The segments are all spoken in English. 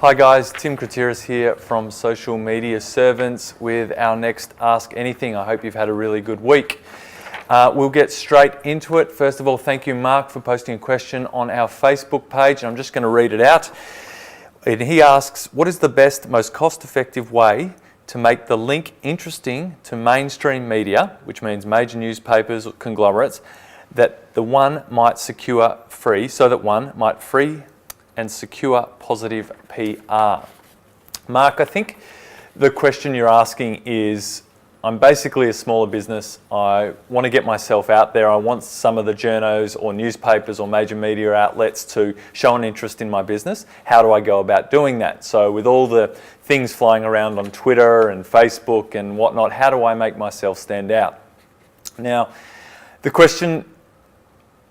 Hi guys, Tim Kratiris here from Social Media Servants with our next Ask Anything. I hope you've had a really good week. We'll get straight into it. First of all, thank you Mark for posting a question on our Facebook page. I'm just going to read it out. And he asks, what is the best, most cost-effective way to make the link interesting to mainstream media, which means major newspapers or conglomerates, that the one might secure free, so that one might free and secure positive PR? Mark, I think the question you're asking is, I'm basically a smaller business. I want to get myself out there. I want some of the journos or newspapers or major media outlets to show an interest in my business. How do I go about doing that? So with all the things flying around on Twitter and Facebook and whatnot, how do I make myself stand out? Now, the question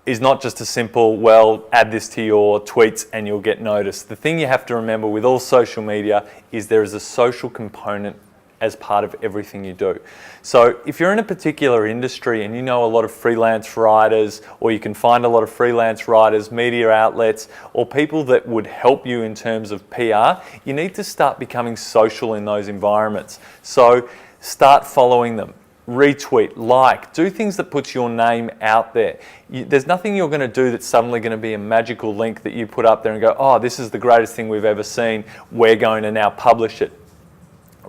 is not just a simple, well, add this to your tweets and you'll get noticed. The thing you have to remember with all social media is there is a social component as part of everything you do. So if you're in a particular industry and you know a lot of freelance writers, or you can find a lot of freelance writers, media outlets, or people that would help you in terms of PR, you need to start becoming social in those environments. So start following them. Retweet, like, do things that puts your name out there. There's nothing you're going to do that's suddenly going to be a magical link that you put up there and go, oh, this is the greatest thing we've ever seen, we're going to now publish it.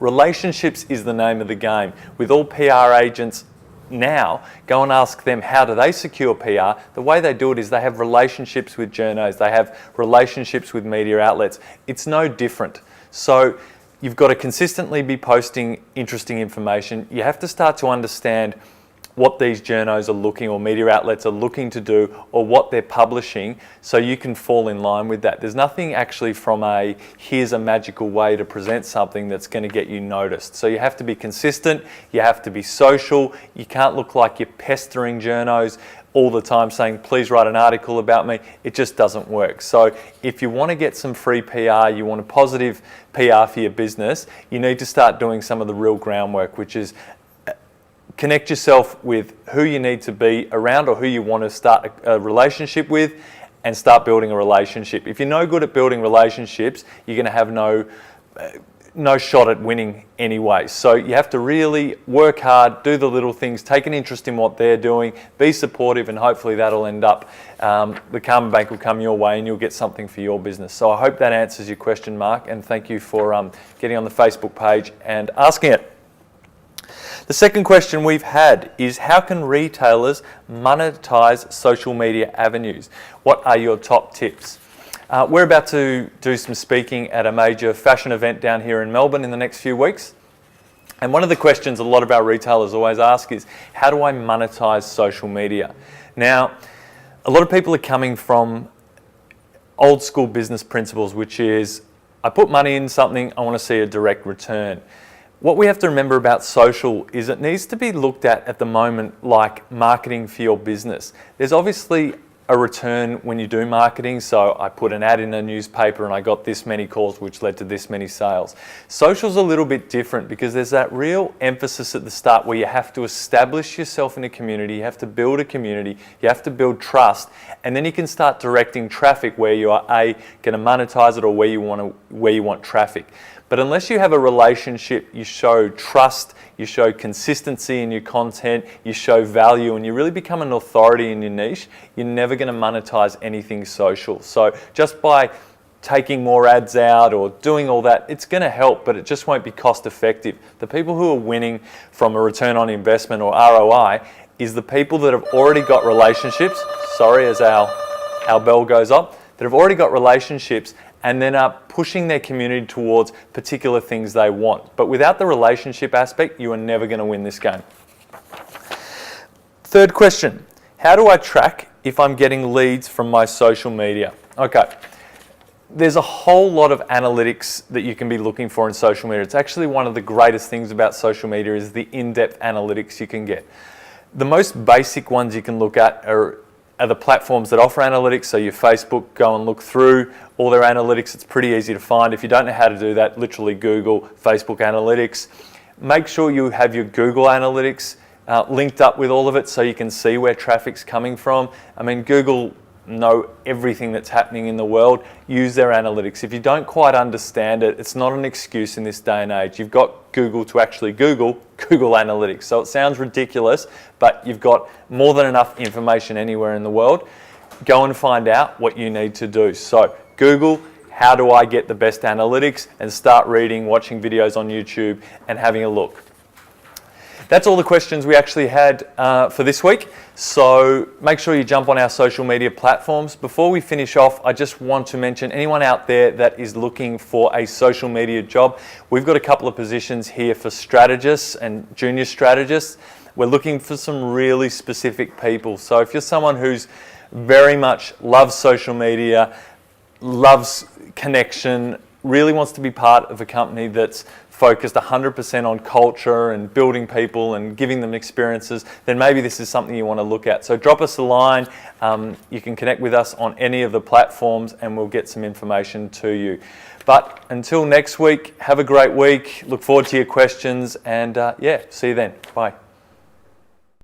Relationships is the name of the game. With all PR agents now, go and ask them, how do they secure PR? The way they do it is they have relationships with journos, they have relationships with media outlets. It's no different. So you've got to consistently be posting interesting information. You have to start to understand what these journos are looking, or media outlets are looking to do, or what they're publishing, so you can fall in line with that. There's nothing actually from a, here's a magical way to present something that's going to get you noticed. So you have to be consistent, you have to be social, you can't look like you're pestering journos all the time saying, please write an article about me. It just doesn't work. So if you want to get some free PR, you want a positive PR for your business, you need to start doing some of the real groundwork, which is connect yourself with who you need to be around, or who you want to start a relationship with, and start building a relationship. If you're no good at building relationships, you're going to have no shot at winning anyway. So you have to really work hard, do the little things, take an interest in what they're doing, be supportive, and hopefully that'll end up, the Karma Bank will come your way and you'll get something for your business. So I hope that answers your question, Mark, and thank you for getting on the Facebook page and asking it. The second question we've had is, how can retailers monetize social media avenues? What are your top tips? We're about to do some speaking at a major fashion event down here in Melbourne in the next few weeks. And one of the questions a lot of our retailers always ask is, how do I monetize social media? Now, a lot of people are coming from old school business principles, which is, I put money in something, I want to see a direct return. What we have to remember about social is it needs to be looked at the moment like marketing for your business. There's obviously a return when you do marketing. So I put an ad in a newspaper and I got this many calls, which led to this many sales. Social's a little bit different because there's that real emphasis at the start where you have to establish yourself in a community, you have to build a community, you have to build trust, and then you can start directing traffic where you are going to monetize it, or where you want traffic. But unless you have a relationship, you show trust, you show consistency in your content, you show value, and you really become an authority in your niche, you're never going to monetize anything social. So just by taking more ads out or doing all that, it's going to help, but it just won't be cost effective. The people who are winning from a return on investment, or ROI, is the people that have already got relationships, sorry as our bell goes up, that have already got relationships and then are pushing their community towards particular things they want. But without the relationship aspect, you are never going to win this game. Third question, how do I track if I'm getting leads from my social media? Okay, there's a whole lot of analytics that you can be looking for in social media. It's actually one of the greatest things about social media is the in-depth analytics you can get. The most basic ones you can look at are the platforms that offer analytics. So your Facebook, go and look through all their analytics. It's pretty easy to find. If you don't know how to do that, literally Google Facebook analytics. Make sure you have your Google analytics linked up with all of it so you can see where traffic's coming from. I mean, Google know everything that's happening in the world, use their analytics. If you don't quite understand it, it's not an excuse in this day and age. You've got Google to actually Google Analytics. So it sounds ridiculous, but you've got more than enough information anywhere in the world. Go and find out what you need to do. So Google, how do I get the best analytics, and start reading, watching videos on YouTube and having a look. That's all the questions we actually had for this week. So make sure you jump on our social media platforms. Before we finish off, I just want to mention anyone out there that is looking for a social media job, we've got a couple of positions here for strategists and junior strategists. We're looking for some really specific people. So if you're someone who's very much loves social media, loves connection, really wants to be part of a company that's focused 100% on culture and building people and giving them experiences, then maybe this is something you want to look at. So drop us a line. You can connect with us on any of the platforms and we'll get some information to you. But until next week, have a great week. Look forward to your questions and yeah, see you then. Bye.